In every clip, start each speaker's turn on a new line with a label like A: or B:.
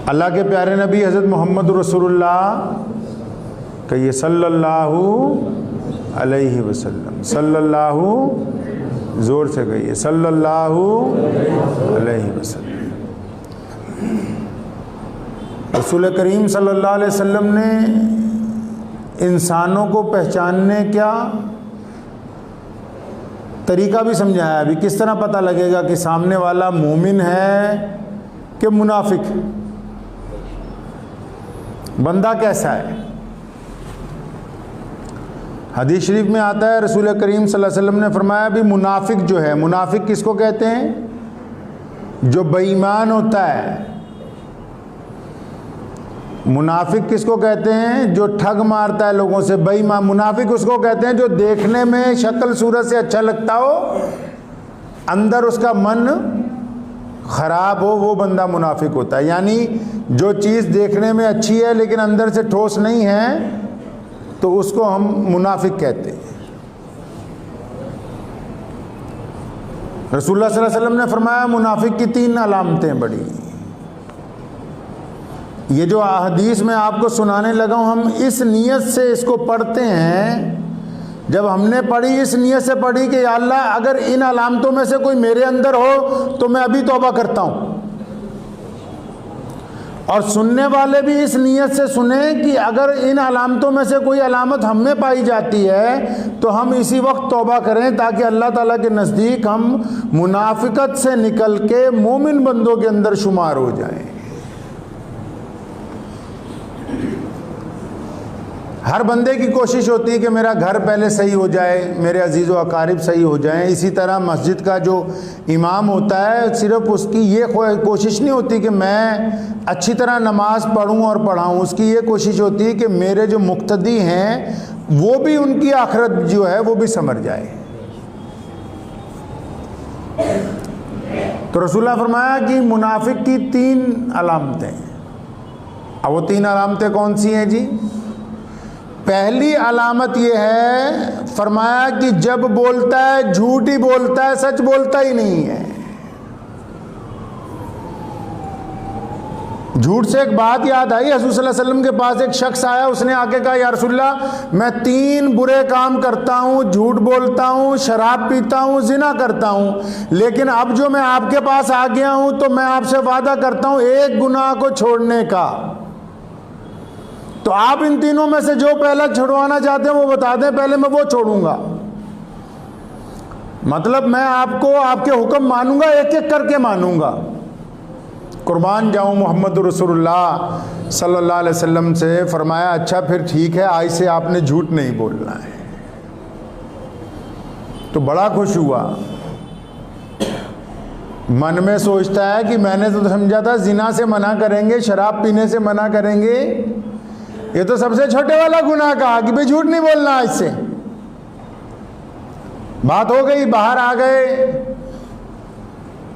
A: اللہ کے پیارے نبی حضرت محمد رسول اللہ کہیے صلی اللہ علیہ وسلم، صلی اللہ، زور سے کہیے صلی اللہ علیہ وسلم۔ رسول کریم صلی اللہ علیہ وسلم نے انسانوں کو پہچاننے کیا طریقہ بھی سمجھایا، ابھی کس طرح پتہ لگے گا کہ سامنے والا مومن ہے کہ منافق، بندہ کیسا ہے۔ حدیث شریف میں آتا ہے رسول کریم صلی اللہ علیہ وسلم نے فرمایا بھی منافق جو ہے، منافق کس کو کہتے ہیں؟ جو بے ایمان ہوتا ہے۔ منافق کس کو کہتے ہیں؟ جو ٹھگ مارتا ہے لوگوں سے، بے ایمان۔ منافق اس کو کہتے ہیں جو دیکھنے میں شکل صورت سے اچھا لگتا ہو، اندر اس کا من خراب ہو، وہ بندہ منافق ہوتا ہے۔ یعنی جو چیز دیکھنے میں اچھی ہے لیکن اندر سے ٹھوس نہیں ہے تو اس کو ہم منافق کہتے ہیں۔ رسول اللہ صلی اللہ علیہ وسلم نے فرمایا منافق کی 3 علامتیں بڑی۔ یہ جو احادیث میں آپ کو سنانے لگا ہوں، ہم اس نیت سے اس کو پڑھتے ہیں، جب ہم نے پڑھی اس نیت سے پڑھی کہ یا اللہ اگر ان علامتوں میں سے کوئی میرے اندر ہو تو میں ابھی توبہ کرتا ہوں، اور سننے والے بھی اس نیت سے سنیں کہ اگر ان علامتوں میں سے کوئی علامت ہم میں پائی جاتی ہے تو ہم اسی وقت توبہ کریں، تاکہ اللہ تعالیٰ کے نزدیک ہم منافقت سے نکل کے مومن بندوں کے اندر شمار ہو جائیں۔ ہر بندے کی کوشش ہوتی ہے کہ میرا گھر پہلے صحیح ہو جائے، میرے عزیز و اقارب صحیح ہو جائیں۔ اسی طرح مسجد کا جو امام ہوتا ہے، صرف اس کی یہ کوشش نہیں ہوتی کہ میں اچھی طرح نماز پڑھوں اور پڑھاؤں، اس کی یہ کوشش ہوتی ہے کہ میرے جو مقتدی ہیں وہ بھی ان کی آخرت جو ہے وہ بھی سنور جائے۔ تو رسول اللہ فرمایا کہ منافق کی 3 علامتیں۔ اب وہ 3 علامتیں کون سی ہیں جی؟ پہلی علامت یہ ہے، فرمایا کہ جب بولتا ہے جھوٹ ہی بولتا ہے، سچ بولتا ہی نہیں ہے۔ جھوٹ سے ایک بات یاد آئی، حضور صلی اللہ علیہ وسلم کے پاس ایک شخص آیا، اس نے آ کے کہا یا رسول اللہ میں 3 برے کام کرتا ہوں، جھوٹ بولتا ہوں، شراب پیتا ہوں، زنا کرتا ہوں، لیکن اب جو میں آپ کے پاس آ گیا ہوں تو میں آپ سے وعدہ کرتا ہوں ایک گناہ کو چھوڑنے کا، تو آپ ان تینوں میں سے جو پہلا چھڑوانا چاہتے ہیں وہ بتا دیں، پہلے میں وہ چھوڑوں گا۔ مطلب میں آپ کو آپ کے حکم مانوں گا، ایک ایک کر کے مانوں گا۔ قربان جاؤں محمد رسول اللہ صلی اللہ علیہ وسلم سے۔ فرمایا اچھا پھر ٹھیک ہے، آج سے آپ نے جھوٹ نہیں بولنا ہے۔ تو بڑا خوش ہوا، من میں سوچتا ہے کہ میں نے تو سمجھا تھا زنا سے منع کریں گے، شراب پینے سے منع کریں گے، یہ تو سب سے چھوٹے والا گناہ کہا کہ بھئی جھوٹ نہیں بولنا آج سے۔ بات ہو گئی، باہر آ گئے،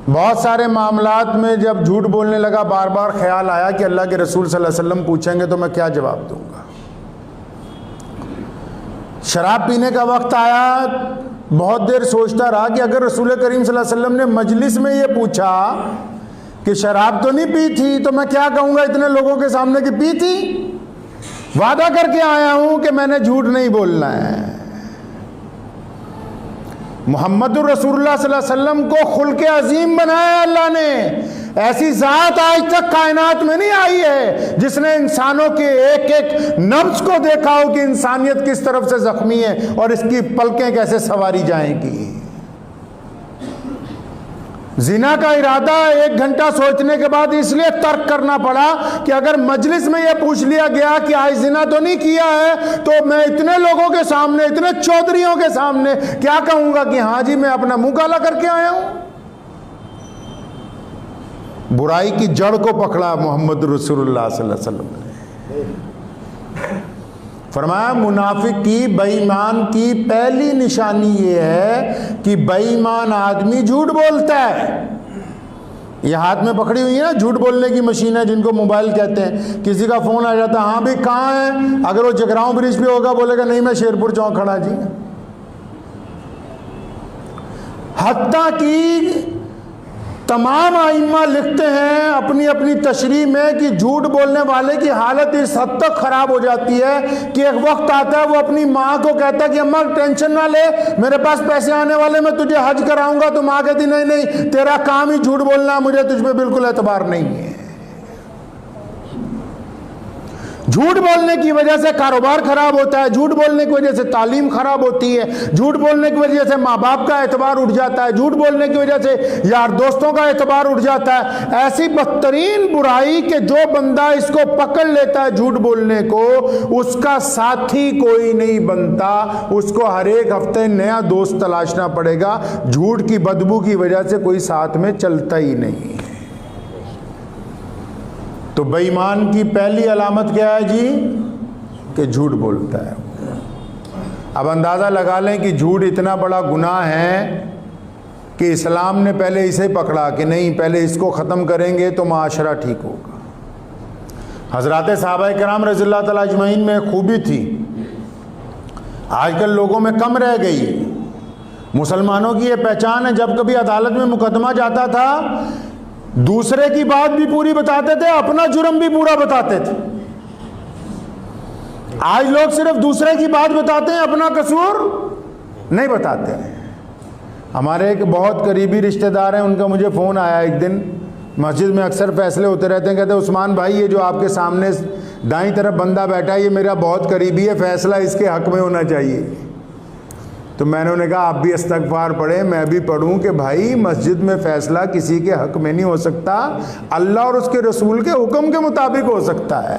A: بہت سارے معاملات میں جب جھوٹ بولنے لگا بار بار خیال آیا کہ اللہ کے رسول صلی اللہ علیہ وسلم پوچھیں گے تو میں کیا جواب دوں گا۔ شراب پینے کا وقت آیا، بہت دیر سوچتا رہا کہ اگر رسول کریم صلی اللہ علیہ وسلم نے مجلس میں یہ پوچھا کہ شراب تو نہیں پی تھی تو میں کیا کہوں گا اتنے لوگوں کے سامنے کہ پی تھی؟ وعدہ کر کے آیا ہوں کہ میں نے جھوٹ نہیں بولنا ہے۔ محمد الرسول اللہ صلی اللہ علیہ وسلم کو خلق عظیم بنایا اللہ نے۔ ایسی ذات آج تک کائنات میں نہیں آئی ہے جس نے انسانوں کے ایک ایک نبض کو دیکھا ہو کہ انسانیت کس طرف سے زخمی ہے اور اس کی پلکیں کیسے سواری جائیں گی۔ زنا کا ارادہ 1 گھنٹہ سوچنے کے بعد اس لیے ترک کرنا پڑا کہ اگر مجلس میں یہ پوچھ لیا گیا کہ آج زنا تو نہیں کیا ہے تو میں اتنے لوگوں کے سامنے، اتنے چودھریوں کے سامنے کیا کہوں گا کہ ہاں جی میں اپنا منہ کالا کر کے آیا ہوں۔ برائی کی جڑ کو پکڑا محمد رسول اللہ صلی اللہ علیہ وسلم نے۔ فرمایا منافق کی، بے ایمان کی پہلی نشانی یہ ہے کہ بے ایمان آدمی جھوٹ بولتا ہے۔ یہ ہاتھ میں پکڑی ہوئی ہے نا جھوٹ بولنے کی مشین ہے جن کو موبائل کہتے ہیں، کسی کا فون آ جاتا ہے ہاں بھی کہاں ہے، اگر وہ جگراؤں برج پہ ہوگا بولے گا نہیں میں شیرپور چوک کھڑا جی۔ حتیٰ کہ تمام ائمہ لکھتے ہیں اپنی اپنی تشریح میں کہ جھوٹ بولنے والے کی حالت اس حد تک خراب ہو جاتی ہے کہ ایک وقت آتا ہے وہ اپنی ماں کو کہتا ہے کہ اماں ٹینشن نہ لے، میرے پاس پیسے آنے والے، میں تجھے حج کراؤں گا۔ تو ماں کہتی نہیں نہیں، تیرا کام ہی جھوٹ بولنا ہے، مجھے تجھ پہ بالکل اعتبار نہیں ہے۔ جھوٹ بولنے کی وجہ سے کاروبار خراب ہوتا ہے، جھوٹ بولنے کی وجہ سے تعلیم خراب ہوتی ہے، جھوٹ بولنے کی وجہ سے ماں باپ کا اعتبار اٹھ جاتا ہے، جھوٹ بولنے کی وجہ سے یار دوستوں کا اعتبار اٹھ جاتا ہے۔ ایسی بدترین برائی کہ جو بندہ اس کو پکڑ لیتا ہے جھوٹ بولنے کو، اس کا ساتھی کوئی نہیں بنتا، اس کو ہر ایک ہفتے نیا دوست تلاشنا پڑے گا۔ جھوٹ کی بدبو کی وجہ سے کوئی ساتھ میں چلتا ہی نہیں۔ تو بے ایمان کی پہلی علامت کیا ہے جی؟ کہ جھوٹ بولتا ہے۔ اب اندازہ لگا لیں کہ جھوٹ اتنا بڑا گناہ ہے کہ اسلام نے پہلے اسے پکڑا کہ نہیں، پہلے اس کو ختم کریں گے تو معاشرہ ٹھیک ہوگا۔ حضرات صحابہ کرام رضی اللہ تعالیٰ اجمعین میں ایک خوبی تھی، آج کل لوگوں میں کم رہ گئی۔ مسلمانوں کی یہ پہچان ہے، جب کبھی عدالت میں مقدمہ جاتا تھا دوسرے کی بات بھی پوری بتاتے تھے، اپنا جرم بھی پورا بتاتے تھے۔ آج لوگ صرف دوسرے کی بات بتاتے ہیں، اپنا قصور نہیں بتاتے ہیں۔ ہمارے ایک بہت قریبی رشتہ دار ہیں، ان کا مجھے فون آیا ایک دن، مسجد میں اکثر فیصلے ہوتے رہتے ہیں، کہتے ہیں عثمان بھائی یہ جو آپ کے سامنے دائیں طرف بندہ بیٹھا ہے یہ میرا بہت قریبی ہے، فیصلہ اس کے حق میں ہونا چاہیے۔ تو میں نے انہیں کہا آپ بھی استغفار پڑھیں، میں بھی پڑھوں کہ بھائی مسجد میں فیصلہ کسی کے حق میں نہیں ہو سکتا، اللہ اور اس کے رسول کے حکم کے مطابق ہو سکتا ہے۔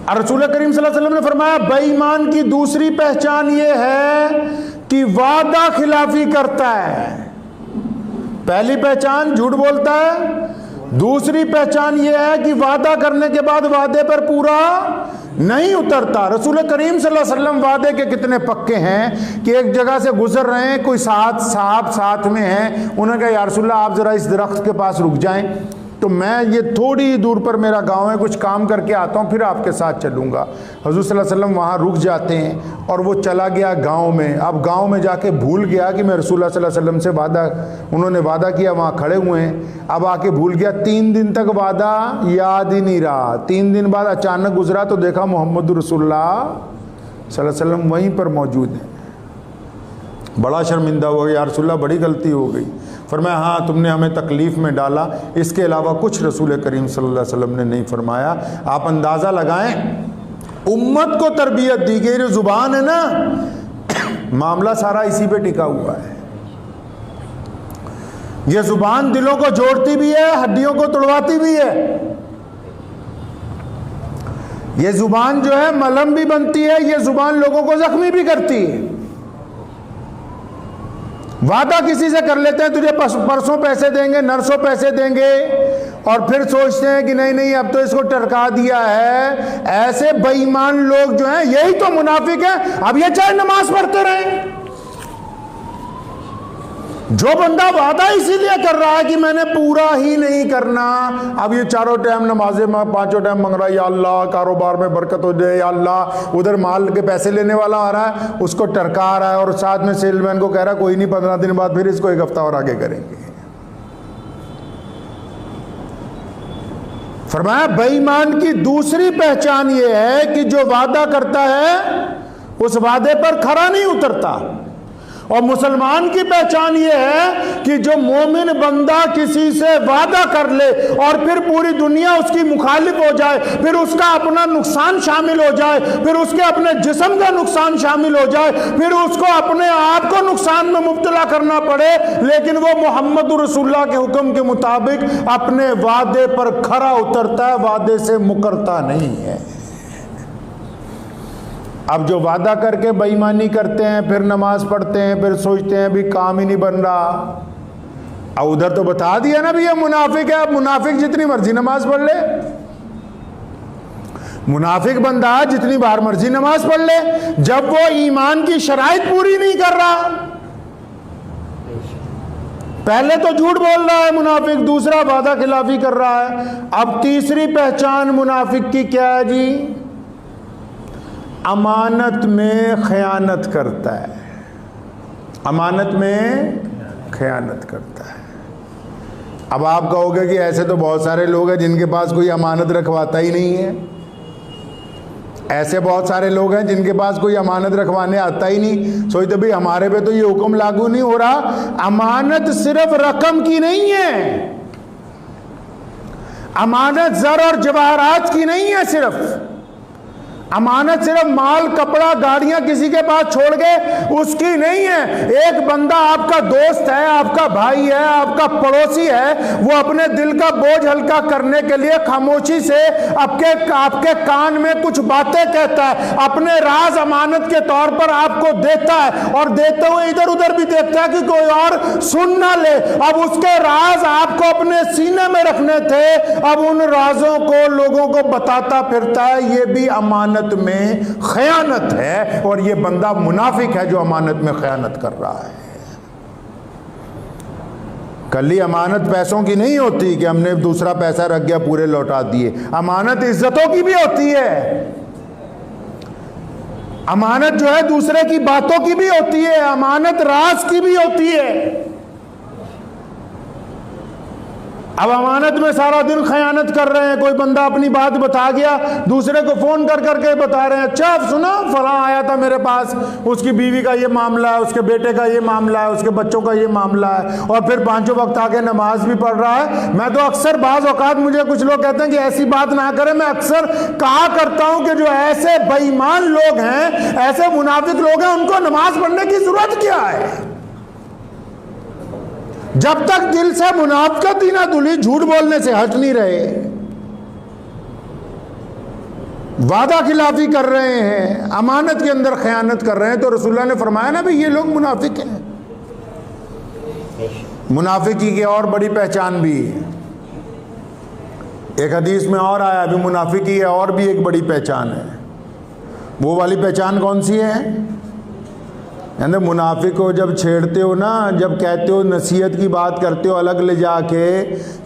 A: اور رسول کریم صلی اللہ علیہ وسلم نے فرمایا بے ایمان کی دوسری پہچان یہ ہے کہ وعدہ خلافی کرتا ہے۔ پہلی پہچان جھوٹ بولتا ہے، دوسری پہچان یہ ہے کہ وعدہ کرنے کے بعد وعدے پر پورا نہیں اترتا۔ رسول کریم صلی اللہ علیہ وسلم وعدے کے کتنے پکے ہیں کہ ایک جگہ سے گزر رہے ہیں، کوئی صاحب ساتھ میں ہیں، انہوں نے کہا یا رسول اللہ آپ ذرا اس درخت کے پاس رک جائیں، تو میں یہ تھوڑی دور پر میرا گاؤں ہے، کچھ کام کر کے آتا ہوں پھر آپ کے ساتھ چلوں گا۔ حضور صلی اللہ علیہ وسلم وہاں رک جاتے ہیں اور وہ چلا گیا گاؤں میں۔ اب گاؤں میں جا کے بھول گیا کہ میں رسول اللہ صلی اللہ علیہ وسلم سے انہوں نے وعدہ کیا، وہاں کھڑے ہوئے ہیں، اب آ کے بھول گیا۔ 3 دن تک وعدہ یاد ہی نہیں رہا۔ 3 دن بعد اچانک گزرا تو دیکھا محمد رسول اللہ صلی اللہ علیہ وسلم وہیں پر موجود ہیں۔ بڑا شرمندہ ہو گیا، یا رسول اللہ بڑی غلطی ہو گئی۔ فرمایا ہاں تم نے ہمیں تکلیف میں ڈالا، اس کے علاوہ کچھ رسول کریم صلی اللہ علیہ وسلم نے نہیں فرمایا۔ آپ اندازہ لگائیں امت کو تربیت دی گئی، جو زبان ہے نا معاملہ سارا اسی پہ ٹکا ہوا ہے۔ یہ زبان دلوں کو جوڑتی بھی ہے، ہڈیوں کو توڑواتی بھی ہے۔ یہ زبان جو ہے ملہم بھی بنتی ہے، یہ زبان لوگوں کو زخمی بھی کرتی ہے۔ وعدہ کسی سے کر لیتے ہیں تجھے پرسوں پیسے دیں گے، نرسوں پیسے دیں گے، اور پھر سوچتے ہیں کہ نہیں نہیں اب تو اس کو ٹرکا دیا ہے۔ ایسے بے ایمان لوگ جو ہیں یہی تو منافق ہیں۔ اب یہ چاہے نماز پڑھتے رہیں، جو بندہ وعدہ اسی لیے کر رہا ہے کہ میں نے پورا ہی نہیں کرنا، اب یہ چاروں ٹائم نمازیں 5 ٹائم مانگ رہا ہے، یا اللہ کاروبار میں برکت ہو جائے، یا اللہ ادھر مال کے پیسے لینے والا آ رہا ہے اس کو ٹرکا رہا ہے، اور ساتھ میں سیل مین کو کہہ رہا ہے کوئی نہیں 15 دن بعد پھر اس کو 1 ہفتہ اور آگے کریں گے۔ فرمایا بے ایمان کی دوسری پہچان یہ ہے کہ جو وعدہ کرتا ہے اس وعدے پر کھرا نہیں اترتا۔ اور مسلمان کی پہچان یہ ہے کہ جو مومن بندہ کسی سے وعدہ کر لے اور پھر پوری دنیا اس کی مخالف ہو جائے، پھر اس کا اپنا نقصان شامل ہو جائے، پھر اس کے اپنے جسم کا نقصان شامل ہو جائے، پھر اس کو اپنے آپ کو نقصان میں مبتلا کرنا پڑے، لیکن وہ محمد رسول اللہ کے حکم کے مطابق اپنے وعدے پر کھرا اترتا ہے، وعدے سے مکرتا نہیں ہے۔ اب جو وعدہ کر کے بے ایمانی کرتے ہیں، پھر نماز پڑھتے ہیں، پھر سوچتے ہیں بھی کام ہی نہیں بن رہا، اب ادھر تو بتا دیا نا بھی یہ منافق ہے۔ اب منافق جتنی مرضی نماز پڑھ لے، منافق بندہ جتنی بار مرضی نماز پڑھ لے، جب وہ ایمان کی شرائط پوری نہیں کر رہا، پہلے تو جھوٹ بول رہا ہے منافق، دوسرا وعدہ خلافی کر رہا ہے۔ اب تیسری پہچان منافق کی کیا ہے جی؟ امانت میں خیانت کرتا ہے۔ امانت میں خیانت کرتا ہے۔ اب آپ کہو گے کہ ایسے تو بہت سارے لوگ ہیں جن کے پاس کوئی امانت رکھواتا ہی نہیں ہے، ایسے بہت سارے لوگ ہیں جن کے پاس کوئی امانت رکھوانے آتا ہی نہیں۔ سوچتے بھئی ہمارے پہ تو یہ حکم لاگو نہیں ہو رہا۔ امانت صرف رقم کی نہیں ہے، امانت زر اور جواہرات کی نہیں ہے، صرف امانت صرف مال کپڑا گاڑیاں کسی کے پاس چھوڑ گئے اس کی نہیں ہے۔ ایک بندہ آپ کا دوست ہے، آپ کا بھائی ہے، آپ کا پڑوسی ہے، وہ اپنے دل کا بوجھ ہلکا کرنے کے لیے خاموشی سے آپ کے کان میں کچھ باتیں کہتا ہے، اپنے راز امانت کے طور پر آپ کو دیتا ہے، اور دیتے ہوئے ادھر ادھر بھی دیکھتا ہے کہ کوئی اور سن نہ لے۔ اب اس کے راز آپ کو اپنے سینے میں رکھنے تھے، اب ان رازوں کو لوگوں کو بتاتا پھرتا ہے، یہ بھی امانت میں خیانت ہے، اور یہ بندہ منافق ہے جو امانت میں خیانت کر رہا ہے۔ کلی امانت پیسوں کی نہیں ہوتی کہ ہم نے دوسرا پیسہ رکھ گیا پورے لوٹا دیے، امانت عزتوں کی بھی ہوتی ہے، امانت جو ہے دوسرے کی باتوں کی بھی ہوتی ہے، امانت راز کی بھی ہوتی ہے۔ اب امانت میں سارا دن خیانت کر رہے ہیں، کوئی بندہ اپنی بات بتا گیا دوسرے کو فون کر کر کے بتا رہے ہیں، اچھا سنا فلاں آیا تھا میرے پاس، اس کی بیوی کا یہ معاملہ ہے، اس کے بیٹے کا یہ معاملہ ہے، اس کے بچوں کا یہ معاملہ ہے، اور پھر پانچوں وقت آگے نماز بھی پڑھ رہا ہے۔ میں تو اکثر بعض اوقات مجھے کچھ لوگ کہتے ہیں کہ ایسی بات نہ کریں، میں اکثر کہا کرتا ہوں کہ جو ایسے بے ایمان لوگ ہیں، ایسے منافق لوگ ہیں، ان کو نماز پڑھنے کی ضرورت کیا ہے؟ جب تک دل سے منافقت ہی نہ دھلی، جھوٹ بولنے سے ہٹ نہیں رہے، وعدہ خلافی کر رہے ہیں، امانت کے اندر خیانت کر رہے ہیں، تو رسول اللہ نے فرمایا نا بھی یہ لوگ منافق ہیں۔ منافقی کی اور بڑی پہچان بھی ہے، ایک حدیث میں اور آیا بھی منافقی ہے اور بھی ایک بڑی پہچان ہے۔ وہ والی پہچان کون سی ہے؟ یعنی منافق کو جب چھیڑتے ہو نا، جب کہتے ہو نصیحت کی بات کرتے ہو الگ لے جا کے،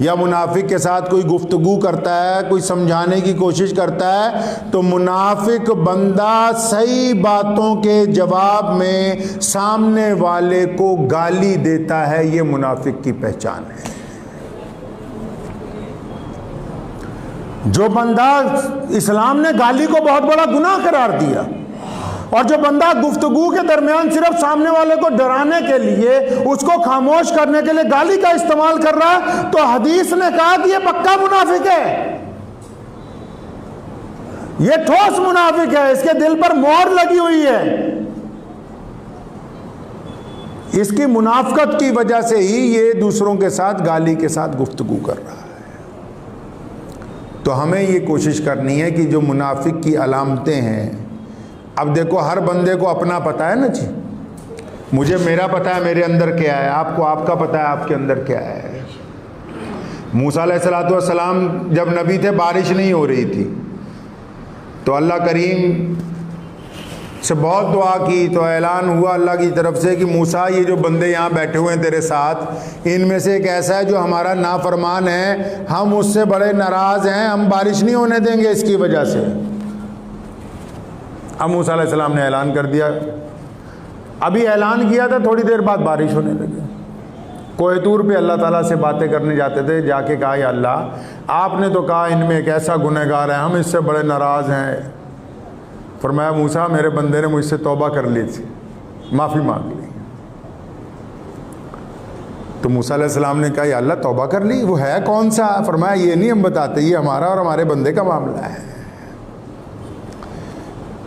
A: یا منافق کے ساتھ کوئی گفتگو کرتا ہے، کوئی سمجھانے کی کوشش کرتا ہے، تو منافق بندہ صحیح باتوں کے جواب میں سامنے والے کو گالی دیتا ہے، یہ منافق کی پہچان ہے۔ جو بندہ اسلام نے گالی کو بہت بڑا گناہ قرار دیا، اور جو بندہ گفتگو کے درمیان صرف سامنے والے کو ڈرانے کے لیے، اس کو خاموش کرنے کے لیے گالی کا استعمال کر رہا ہے، تو حدیث نے کہا کہ یہ پکا منافق ہے، یہ ٹھوس منافق ہے، اس کے دل پر مہر لگی ہوئی ہے، اس کی منافقت کی وجہ سے ہی یہ دوسروں کے ساتھ گالی کے ساتھ گفتگو کر رہا ہے۔ تو ہمیں یہ کوشش کرنی ہے کہ جو منافق کی علامتیں ہیں، اب دیکھو ہر بندے کو اپنا پتہ ہے نا جی، مجھے میرا پتہ ہے میرے اندر کیا ہے، آپ کو آپ کا پتہ ہے آپ کے اندر کیا ہے۔ موسیٰ علیہ السلام جب نبی تھے، بارش نہیں ہو رہی تھی، تو اللہ کریم سے بہت دعا کی، تو اعلان ہوا اللہ کی طرف سے کہ موسیٰ یہ جو بندے یہاں بیٹھے ہوئے ہیں تیرے ساتھ، ان میں سے ایک ایسا ہے جو ہمارا نافرمان ہے، ہم اس سے بڑے ناراض ہیں، ہم بارش نہیں ہونے دیں گے اس کی وجہ سے۔ اب موسیٰ علیہ السلام نے اعلان کر دیا، ابھی اعلان کیا تھا، تھوڑی دیر بعد بارش ہونے لگی۔ کوہ طور پہ اللہ تعالیٰ سے باتیں کرنے جاتے تھے، جا کے کہا یا اللہ آپ نے تو کہا ان میں ایک ایسا گنہگار ہے، ہم اس سے بڑے ناراض ہیں۔ فرمایا موسیٰ میرے بندے نے مجھ سے توبہ کر لی تھی، معافی مانگ لی۔ تو موسیٰ علیہ السلام نے کہا یا اللہ توبہ کر لی، وہ ہے کون سا؟ فرمایا یہ نہیں ہم بتاتے، یہ ہمارا اور ہمارے بندے کا معاملہ ہے۔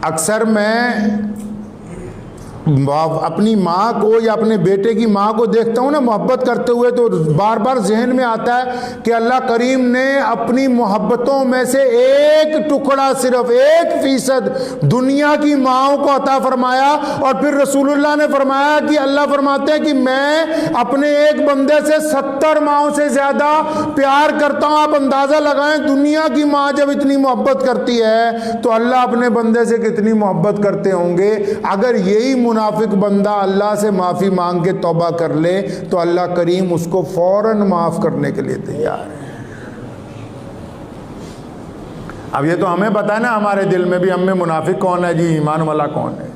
A: اکثر میں اپنی ماں کو یا اپنے بیٹے کی ماں کو دیکھتا ہوں نا محبت کرتے ہوئے، تو بار بار ذہن میں آتا ہے کہ اللہ کریم نے اپنی محبتوں میں سے ایک ٹکڑا، صرف 1% دنیا کی ماؤں کو عطا فرمایا، اور پھر رسول اللہ نے فرمایا کہ اللہ فرماتے ہیں کہ میں اپنے ایک بندے سے 70 ماؤں سے زیادہ پیار کرتا ہوں۔ آپ اندازہ لگائیں دنیا کی ماں جب اتنی محبت کرتی ہے تو اللہ اپنے بندے سے کتنی محبت کرتے ہوں گے۔ اگر یہی منافق بندہ اللہ سے معافی مانگ کے توبہ کر لے تو اللہ کریم اس کو فوراً معاف کرنے کے لیے تیار ہے۔ اب یہ تو ہمیں پتہ ہے نا، ہمارے دل میں بھی ہم میں منافق کون ہے جی، ایمان والا کون ہے۔